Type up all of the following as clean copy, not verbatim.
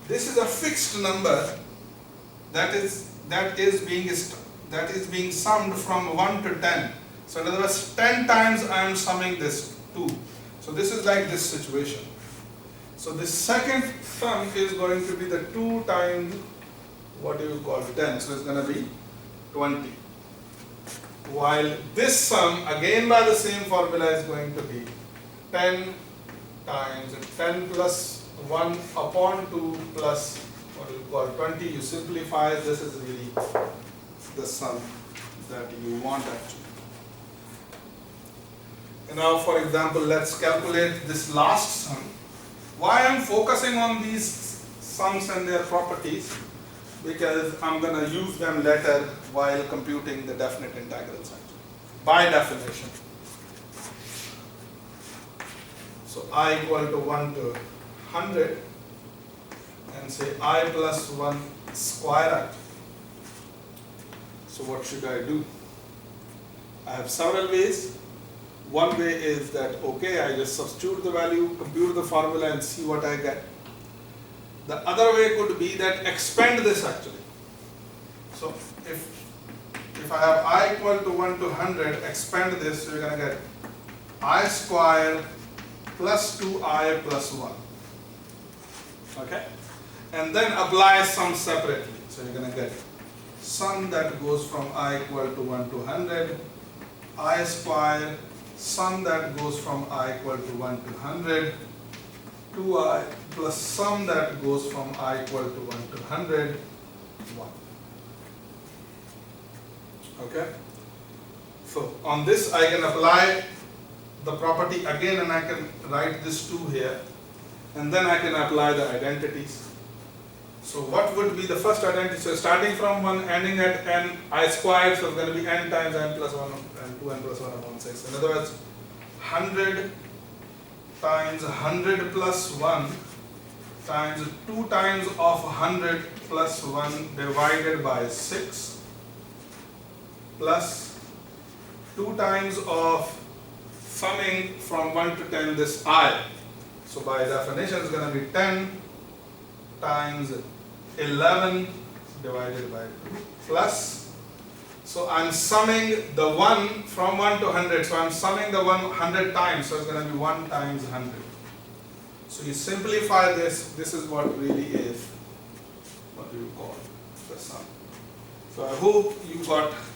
this is a fixed number that is being summed from 1 to 10. So in other words, 10 times I am summing this 2. So this is like this situation. So the second sum is going to be the 2 times, what do you call 10? So it's going to be 20. While this sum, again by the same formula, is going to be 10 times 10 plus 1 upon 2 plus, what do you call 20. You simplify, this is really the sum that you want actually. And now for example, let's calculate this last sum. Why I'm focusing on these sums and their properties? Because I'm going to use them later while computing the definite integrals actually, by definition. So I equal to 1 to 100 and say I plus 1 square. So what should I do? I have several ways. One way is that, okay, I just substitute the value, compute the formula and see what I get. The other way could be that expand this actually. So if I have I equal to 1 to 100, expand this, so you're going to get I square plus 2I plus 1. Okay? And then apply sum separately. So you're going to get sum that goes from I equal to 1 to 100, I square, sum that goes from I equal to 1 to 100, 2I plus sum that goes from I equal to 1 to 100, 1. Okay? So on this I can apply the property again and I can write this 2 here and then I can apply the identities. So what would be the first identity? So starting from 1 ending at n I squared, so it's going to be n times n plus 1 and 2n plus 1 upon 6. In other words, 100 times 100 plus 1 times 2 times of 100 plus 1 divided by 6 plus 2 times of summing from 1 to 10 this I. So by definition it's going to be 10 times 11 divided by 2 plus, so I'm summing the 1 from 1 to 100, so I'm summing the 100 times, so it's going to be 1 times 100. So you simplify this, this is what really is, what do you call the sum. So I hope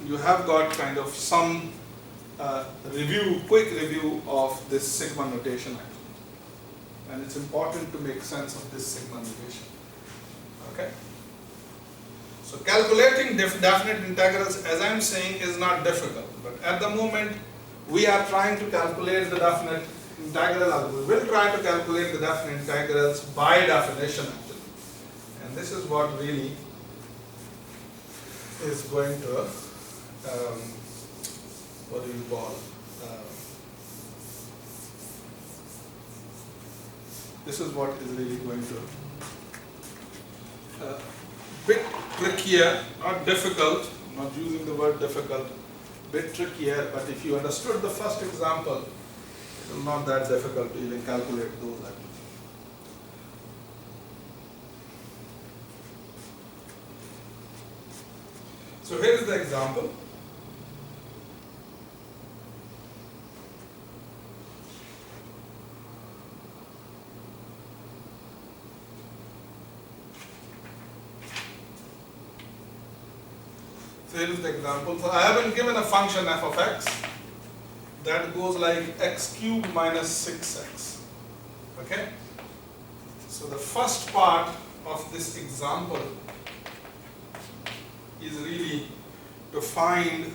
you have got kind of some quick review of this sigma notation actually. And it's important to make sense of this sigma notation. Okay? So calculating definite integrals, as I'm saying, is not difficult. But at the moment, we are trying to calculate the definite integral. We will try to calculate the definite integrals by definition actually. And this is what really is going to, what do you call? This is what is really going to bit trickier, not difficult, I'm not using the word difficult, bit trickier, but if you understood the first example, it will not that difficult to even calculate those actually. So here is the example. So here is the example. So I have been given a function f of x that goes like x cubed minus 6x. Okay? So the first part of this example is really to find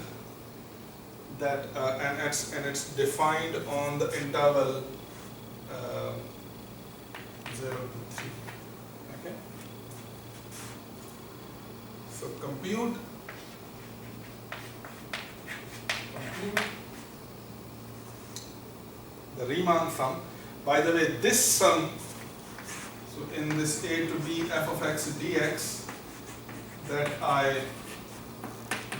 that, and it's defined on the interval 0 to 3. Okay? So compute the Riemann sum. By the way, this sum, so in this a to b f of x dx that I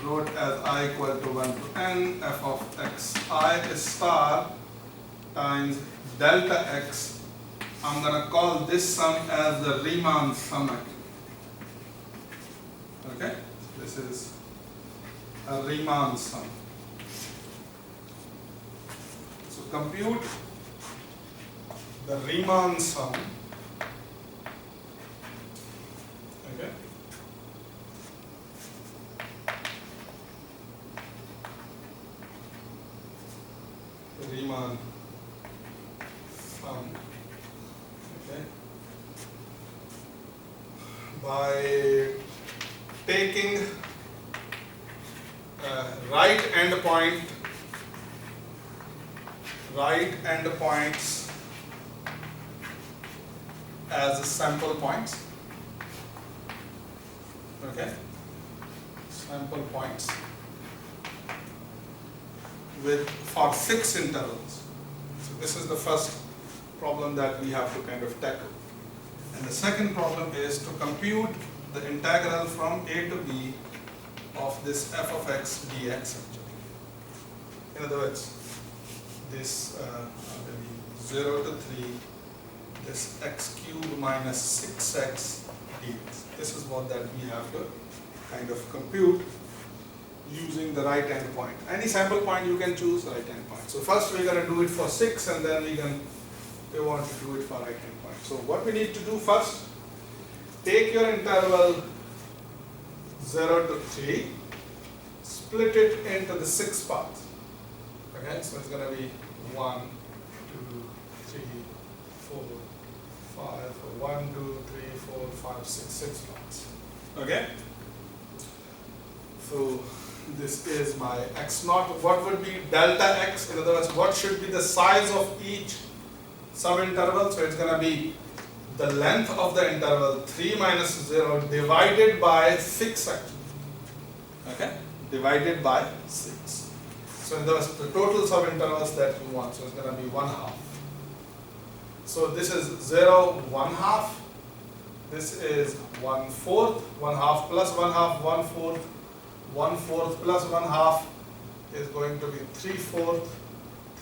wrote as I equal to 1 to n f of x I star times delta x I'm going to call this sum as the Riemann sum. Okay, this is a Riemann sum. So compute the Riemann sum. Okay. The Riemann sum. Okay. By taking right endpoints as sample points. Okay, sample points for 6 intervals. So this is the first problem that we have to kind of tackle. And the second problem is to compute the integral from a to b of this f of x dx actually. In other words, this 0 to 3, this x cubed minus 6x dx. This is what that we have to kind of compute using the right hand point. Any sample point you can choose right hand point. So first we're going to do it for 6 and then we want to do it for right hand point. So what we need to do first, take your interval 0 to 3, split it into the 6 parts. Okay, so it's going to be 1, 2, 3, 4, 5, 1, 2, 3, 4, 5, 6 parts. Okay, so this is my x naught. What would be delta x? In other words, what should be the size of each subinterval? So it's going to be the length of the interval 3 minus 0 divided by 6 actually. Okay, divided by 6. So in other words, the total subintervals that you want, so it's going to be 1/2. So this is 0, 1/2. This is 1/4. 1/2 plus 1/2, 1/4. 1/4 plus 1/2 is going to be 3/4.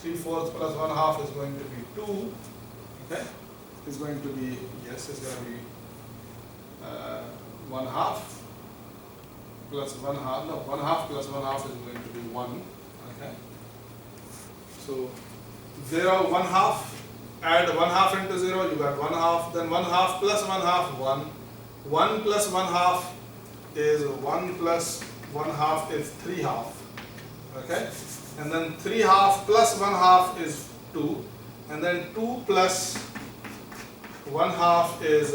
3/4 plus 1/2 is going to be 2. Okay, is going to be, yes, it's going to be 1/2 plus 1/2. No, 1/2 plus 1/2 is going to be 1. Okay, so 0, 1/2. Add 1/2 into 0, you got 1/2. Then 1/2 plus 1/2, 1. 1 plus 1/2 is 1 plus 1/2 is 3/2. Okay, and then 3/2 plus 1/2 is 2, and then 2 plus 1/2 is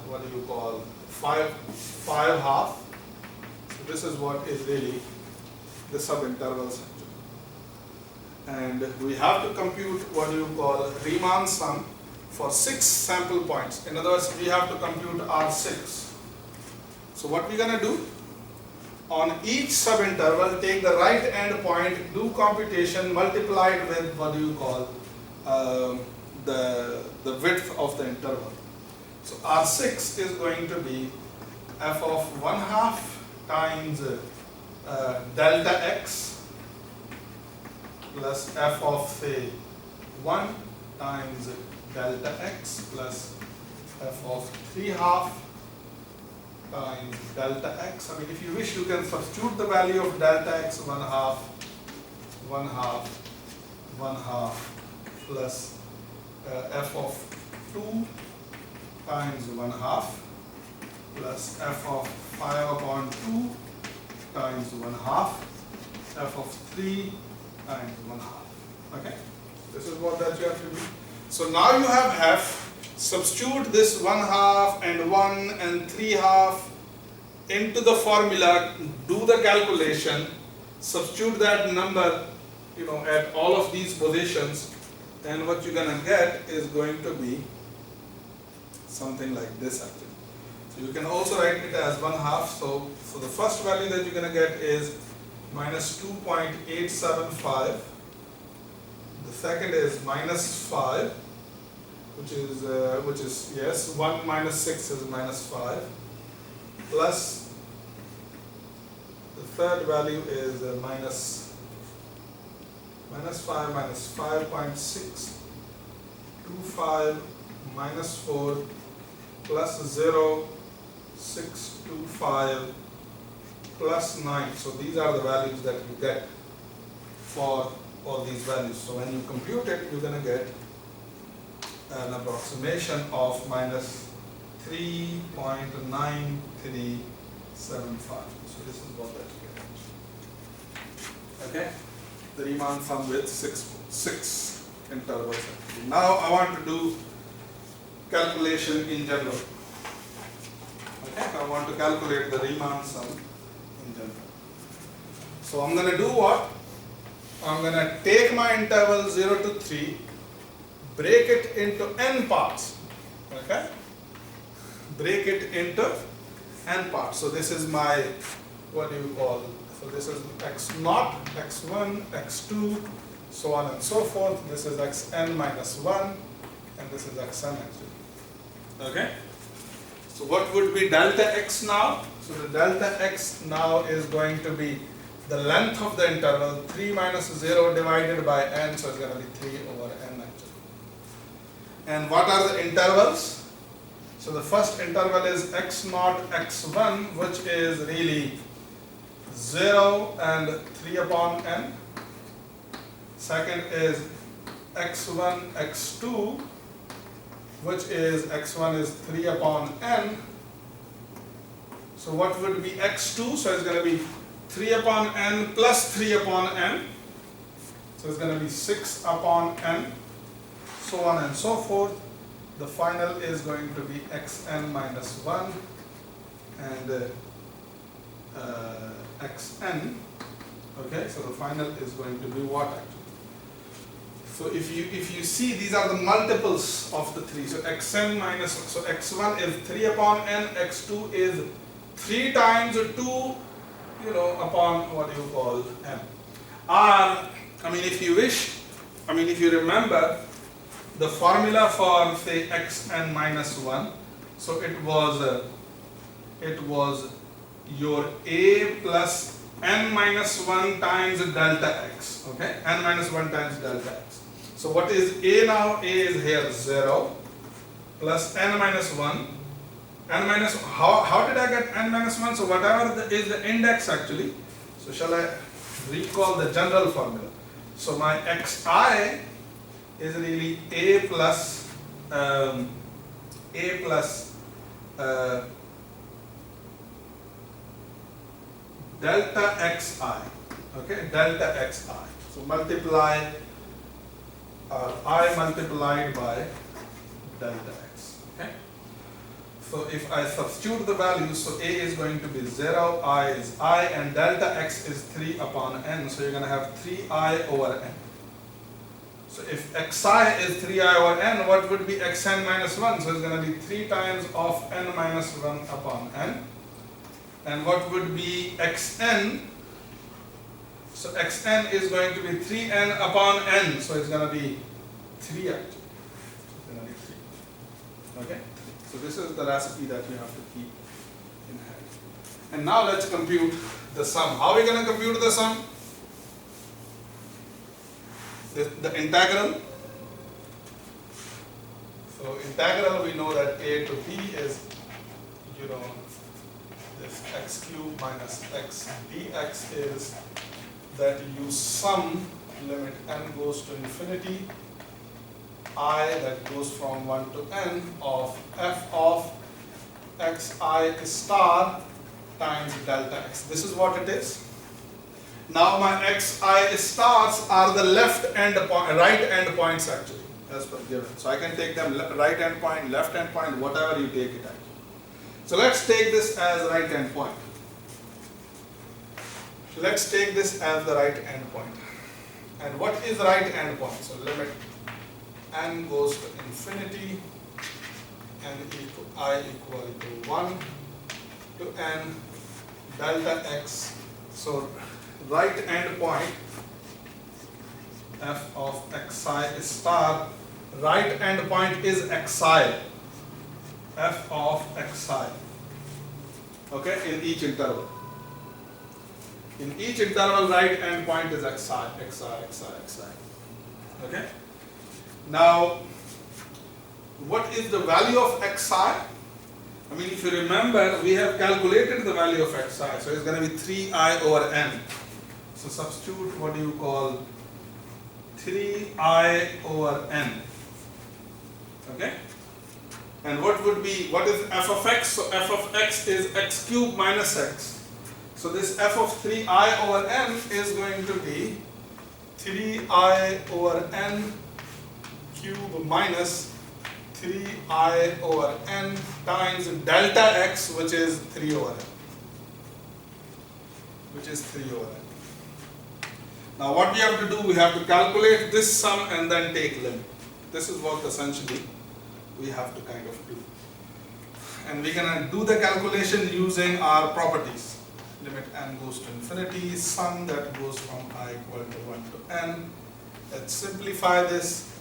what do you call 5/2. So this is what is really the subintervals. And we have to compute what you call Riemann sum for 6 sample points. In other words, we have to compute R6. So what we're going to do, on each subinterval, take the right end point, do computation, multiply it with what do you call the width of the interval. So R6 is going to be f of 1/2 times delta x plus f of say 1 times delta x plus f of 3/2 times delta x. I mean, if you wish, you can substitute the value of delta x 1/2, 1/2, 1/2 plus f of 2 times 1/2 plus f of 5/2 times 1/2, f of 3 times 1/2. Okay, this is what that you have to do. So now you have half. Substitute this 1/2 and 1 and 3/2 into the formula. Do the calculation. Substitute that number, at all of these positions, and what you're gonna get is going to be something like this actually. So you can also write it as 1/2. So the first value that you're gonna get is minus 2.875. The second is minus 5, which is yes, 1 minus 6 is minus 5, plus the third value is minus 5 minus 5.6 25 minus 4 plus 0, 625 plus 9. So these are the values that you get for all these values. So when you compute it, you're going to get an approximation of minus 3.9375. So this is what that you get. Okay? The Riemann sum with six intervals. Now I want to do calculation in general. Okay? I want to calculate the Riemann sum in general. So I'm going to do what? I'm going to take my interval 0 to 3, break it into n parts. Okay? Break it into n parts. So this is my, what do you call, so this is x0, x1, x2, so on and so forth. This is xn minus 1, and this is xn actually. Okay? So what would be delta x now? So the delta x now is going to be the length of the interval, 3 minus 0 divided by n, so it's going to be 3 over n actually. And what are the intervals? So the first interval is x0, x1, which is really 0 and 3 upon n. Second is x1, x2, which is x1 is 3 upon n. So what would be x2? So it's going to be 3 upon n plus 3 upon n. So it's going to be 6 upon n, so on and so forth. The final is going to be xn minus 1 and xn. Okay, so the final is going to be what actually? So if you see, these are the multiples of the 3. So xn minus, so x1 is 3 upon n, x2 is 3 times 2, upon what you call m. I mean, if you wish, if you remember the formula for say xn minus 1, so it was your a plus n minus 1 times delta x. Okay, n minus 1 times delta x. So what is a now? A is here 0 plus n minus 1. N minus, how did I get n minus 1? So whatever is the index actually. So shall I recall the general formula? So my xi is really a plus delta xi. Okay, delta xi. So multiply I multiplied by delta x. Okay. So if I substitute the values, so a is going to be 0, I is I, and delta x is 3 upon n. So you're going to have 3i over n. So if xi is 3i over n, what would be xn minus 1? So it's going to be 3 times of n minus 1 upon n. And what would be xn? So xn is going to be 3n upon n. So it's going to be 3 actually. It's going to be 3. Okay? So this is the recipe that you have to keep in hand. And now let's compute the sum. How are we going to compute the sum? The integral. So integral, we know that a to b is, this x cubed minus x dx is that you sum limit n goes to infinity I that goes from 1 to n of f of xi star times delta x. This is what it is. Now my xi stars are the right end points actually, as per given. So I can take them right end point, left end point, whatever you take it actually. So let's take this as right end point. Let's take this as the right end point. And what is right end point? So limit n goes to infinity and I equal to 1 to n delta x. So right end point f of xi star, right end point is xi, f of xi, okay, in each interval. In each interval, right end point is xi. Okay. Now, what is the value of xi? I mean, if you remember, we have calculated the value of xi, so it's going to be 3I over n. So substitute, what do you call 3I over n? Okay? And what is f of x? So f of x is x cubed minus x. So this f of 3I over n is going to be 3I over n cube minus 3I over n times delta x, which is 3 over n. Which is 3 over n. Now what we have to do, we have to calculate this sum and then take limit. This is what essentially we have to kind of do. And we're going to do the calculation using our properties. Limit n goes to infinity, sum that goes from I equal to 1 to n. Let's simplify this.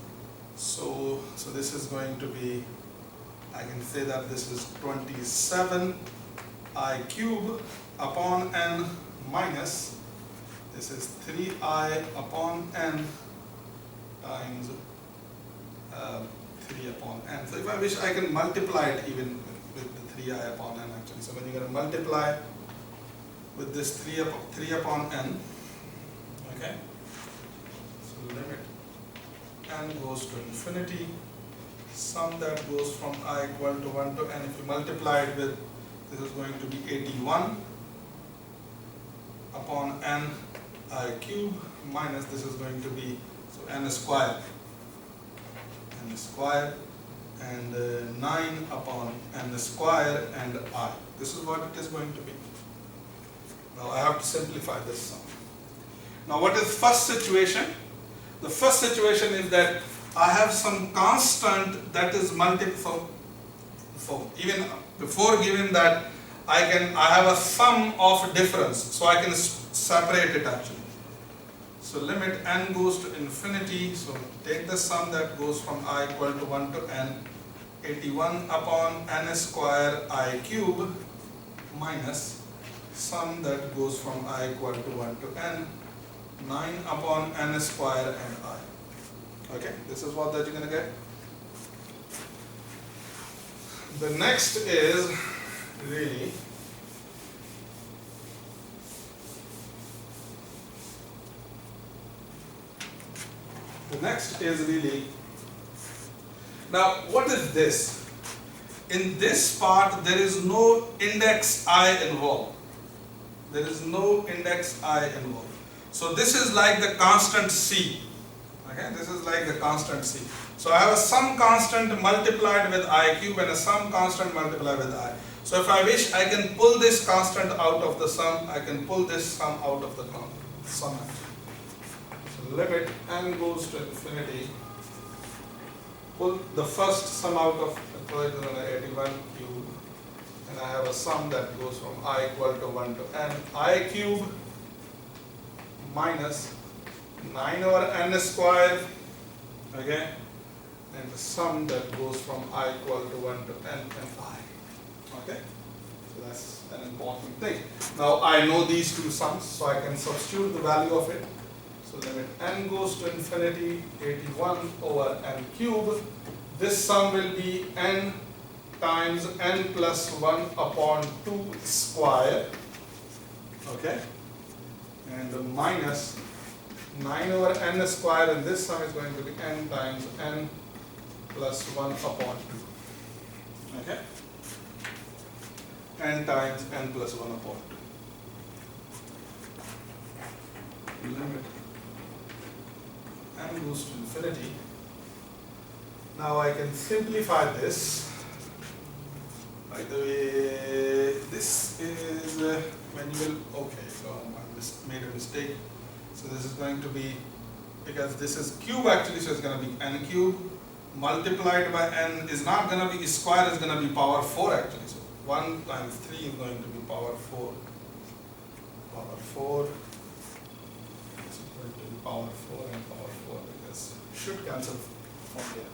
So this is going to be, I can say that this is 27 I cube upon n minus, this is 3I upon n times 3 upon n. So if I wish, I can multiply it even with the 3I upon n actually. So when you're going to multiply with this 3 upon n, okay, so limit n goes to infinity, sum that goes from I equal to 1 to n, if you multiply it with, this is going to be 81 upon n I cube minus, this is going to be, so n square and 9 upon n square and I. This is what it is going to be. Now I have to simplify this sum. Now what is first situation? The first situation is that I have some constant that is multiple. So even before given that, I have a sum of difference, so I can separate it actually. So limit n goes to infinity, so take the sum that goes from I equal to 1 to n, 81 upon n square I cube minus sum that goes from I equal to 1 to n, 9 upon n square and I. Okay, this is what that you're going to get. The next is really now what is this? In this part there is no index I involved. There is no index I involved. So this is like the constant C. Okay, this is like the constant C. So I have a sum constant multiplied with I cube and a sum constant multiplied with I. So if I wish, I can pull this constant out of the sum, I can pull this sum out of the sum. So limit n goes to infinity, pull the first sum out of 81 cube, and I have a sum that goes from I equal to 1 to n, I cube minus 9 over n square, okay, and the sum that goes from I equal to 1 to n and I. Okay, so that's an important thing. Now I know these two sums, so I can substitute the value of it. So limit n goes to infinity, 81 over n cube. This sum will be n times n plus 1 upon 2 square, okay, and minus 9 over n square, and this sum is going to be n times n plus 1 upon 2, okay, n times n plus 1 upon 2. Limit n goes to infinity. Now I can simplify this. By the way, this is when you will, okay, so I made a mistake. So this is going to be, because this is cube actually, so it's going to be n cube multiplied by n is not going to be square, is going to be power 4 actually. So 1 times 3 is going to be power 4. Power 4. This is going to be power 4 and power 4 because it should cancel from there.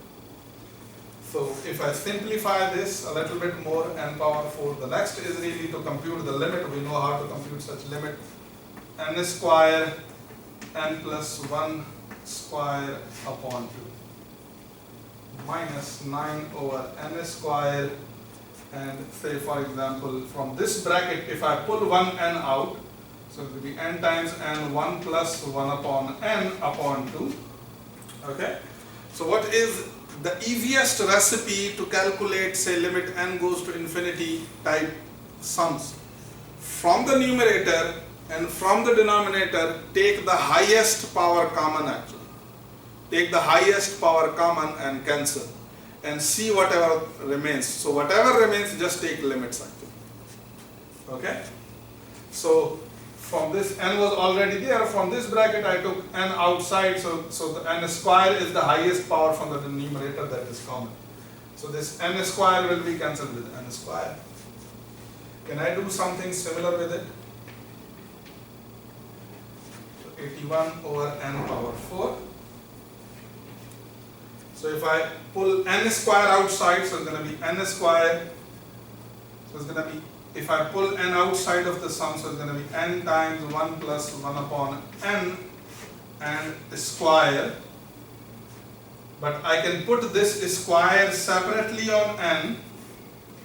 So if I simplify this a little bit more, n power 4, the next is really to compute the limit. We know how to compute such limit. N square n plus 1 square upon 2. minus 9 over n square, and say for example from this bracket if I pull one n out, so it will be n times n 1 plus 1 upon n upon 2. Okay, so what is the easiest recipe to calculate, say, limit n goes to infinity type sums? From the numerator and from the denominator, take the highest power common actually. Take the highest power common and cancel and see whatever remains. So whatever remains, just take limits actually. Okay? So from this n was already there, from this bracket I took n outside, so the n square is the highest power from the numerator that is common. So this n square will be cancelled with n square. Can I do something similar with it? So 81 over n power 4. So if I pull n square outside, so it's going to be n square. So it's going to be, if I pull n outside of the sum, so it's going to be n times 1 plus 1 upon n and square. But I can put this square separately on n,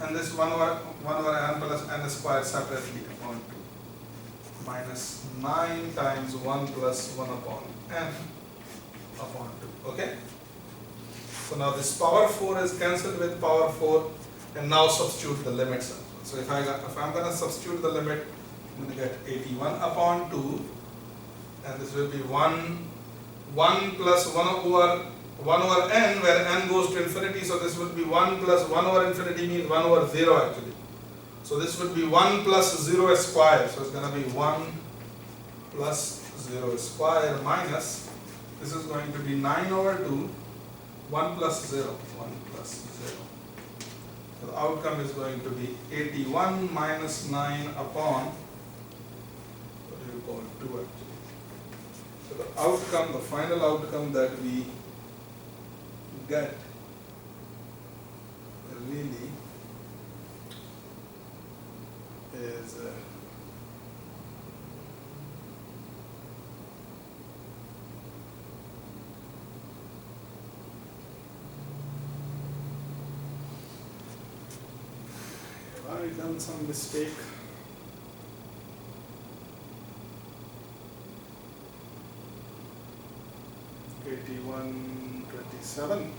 and this 1 over n plus n square separately upon 2. Minus 9 times 1 plus 1 upon n upon 2. Okay? So now this power 4 is cancelled with power 4, and now substitute the limits. So if I'm going to substitute the limit, I'm going to get 81 upon 2, and this will be 1 plus 1 over n, where n goes to infinity, so this would be 1 plus 1 over infinity means 1 over 0 actually. So this would be 1 plus 0 square, so it's going to be 1 plus 0 square minus, this is going to be 9 over 2, 1 plus 0, 1 plus 0. So the outcome is going to be 81 minus 9 upon, what do you call it, 2 actually. So the outcome, the final outcome that we get really is have I done some mistake? $81.27.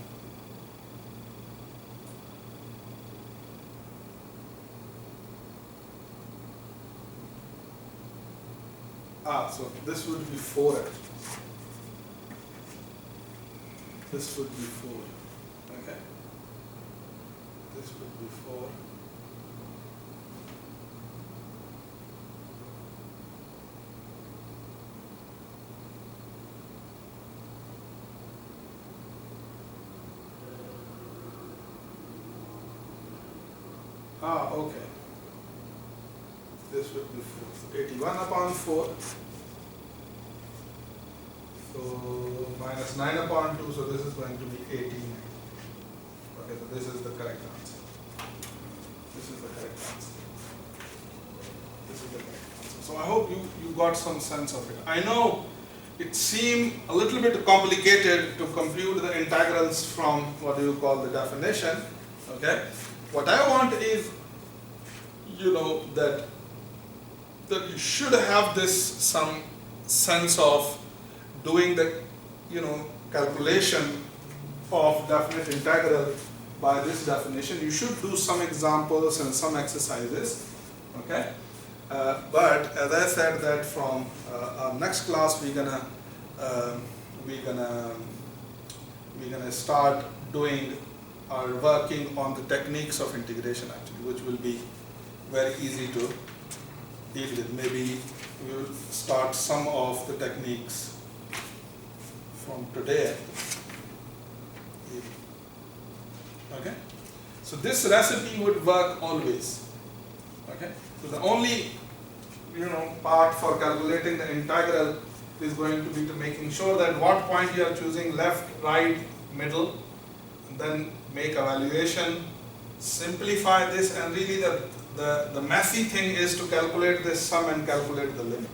So this would be 4 actually. This would be 4. Okay. This would be 4. Okay. This would be 4. So 81 upon 4. So minus 9 upon 2, so this is going to be 18. Okay, so this is the correct answer. This is the correct answer. This is the correct answer. So I hope you got some sense of it. I know it seemed a little bit complicated to compute the integrals from what you call the definition. Okay. What I want is, that you should have some sense of doing the, calculation of definite integral by this definition. You should do some examples and some exercises. Okay. But as I said that from our next class we're gonna start doing or working on the techniques of integration actually, which will be very easy to deal with. Maybe we'll start some of the techniques from today. Okay, so this recipe would work always. Okay, so the only part for calculating the integral is going to be to making sure that what point you are choosing, left, right, middle, and then make evaluation, simplify this, and really the messy thing is to calculate this sum and calculate the limit.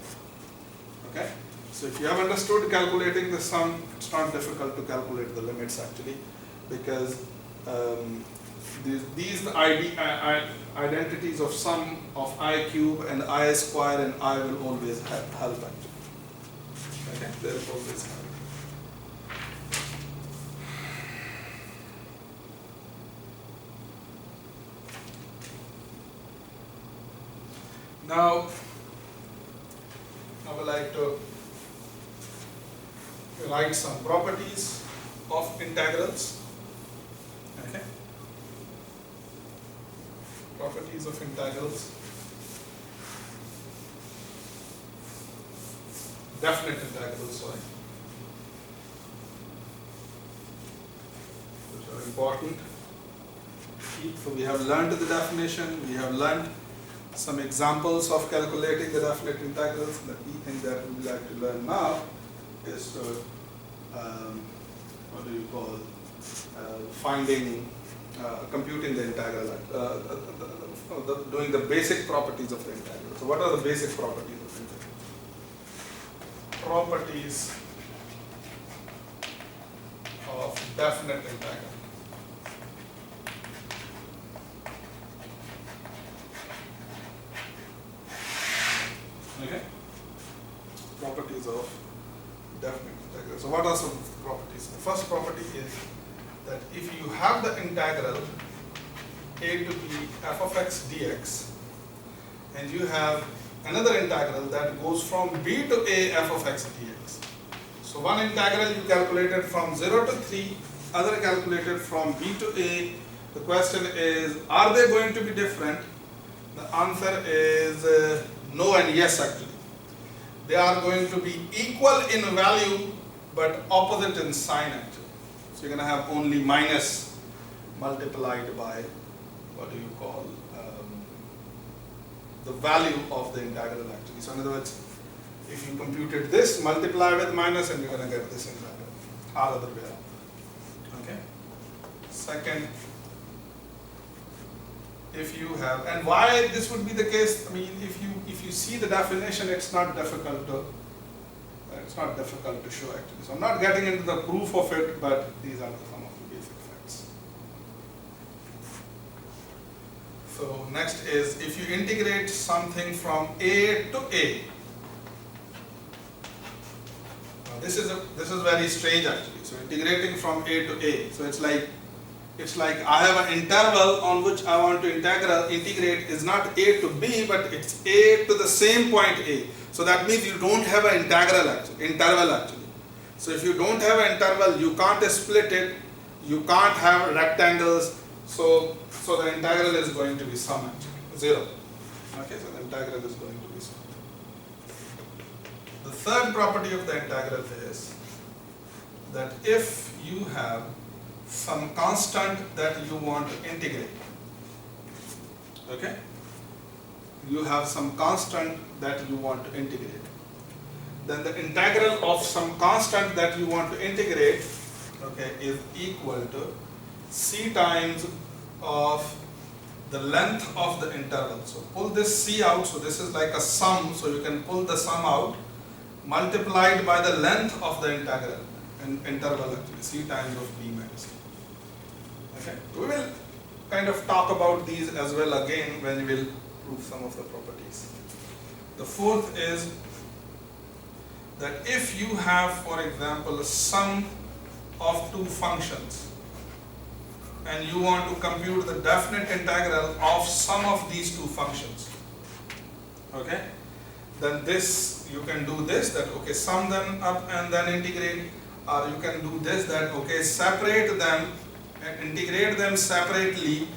Okay, so if you have understood calculating the sum, it's not difficult to calculate the limits actually. because these identities of sum of I cube and I square and I will always help actually. Okay, they'll always help. Now, I would like to write some properties of integrals. Okay. Properties of integrals. Definite integrals, sorry. Which are important. So we have learned the definition, we have learned some examples of calculating the definite integrals. The key thing that we would like to learn now is to, what do you call, computing the integral, doing the basic properties of the integral. So what are the basic properties of the integral? Properties of definite integral. Okay. Properties of definite integral. So what are some properties? The first property is that if you have the integral a to b f of x dx and you have another integral that goes from b to a f of x dx. So one integral you calculated from 0 to 3, other calculated from b to a. The question is, are they going to be different? The answer is no and yes actually. They are going to be equal in value but opposite in sign actually. So you're going to have only minus multiplied by, what do you call, the value of the integral actually. So in other words, if you computed this, multiply with minus and you're going to get this integral, or other way around. Okay. Second, if you have, and why this would be the case, I mean, if you see the definition, it's not difficult to show actually. So I'm not getting into the proof of it, but these are some of the basic facts. So next is, if you integrate something from a to a. Now this is very strange actually. So integrating from a to a. So it's like I have an interval on which I want to integrate is not a to b, but it's a to the same point a. So that means you don't have an interval actually. So if you don't have an interval, you can't split it, you can't have rectangles. So the integral is going to be sum actually, 0. Okay, so the integral is going to be sum. The third property of the integral is that if you have some constant that you want to integrate, okay, you have some constant that you want to integrate, then the integral of some constant that you want to integrate, okay, is equal to c times of the length of the interval. So pull this c out, so this is like a sum, so you can pull the sum out, multiplied by the length of the interval actually, c times of b minus a. Okay. We will kind of talk about these as well again when we will prove some of the properties. The fourth is that if you have, for example, a sum of two functions and you want to compute the definite integral of sum of these two functions, okay, then this, you can do this, that okay, sum them up and then integrate, or you can do this, that okay, separate them and integrate them separately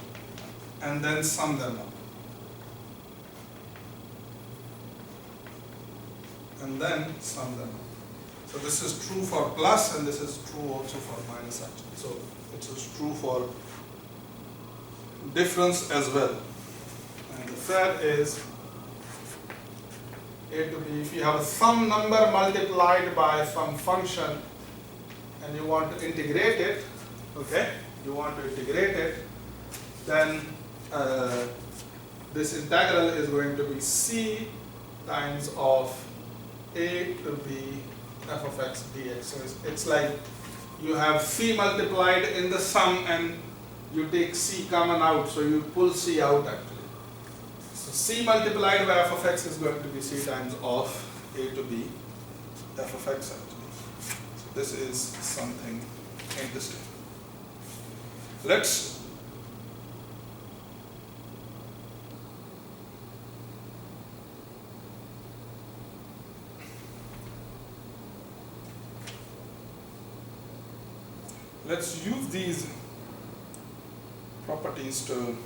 and then sum them up. And then sum them up. So this is true for plus and this is true also for minus actually. So it is true for difference as well. And the third is a to b. If you have some number multiplied by some function and you want to integrate it, okay, then this integral is going to be c times of a to b f of x dx. So it's like you have C multiplied in the sum and you take C common out, so you pull C out actually. So C multiplied by f of x is going to be C times of A to B f of x actually. So this is something interesting. Let's use these properties to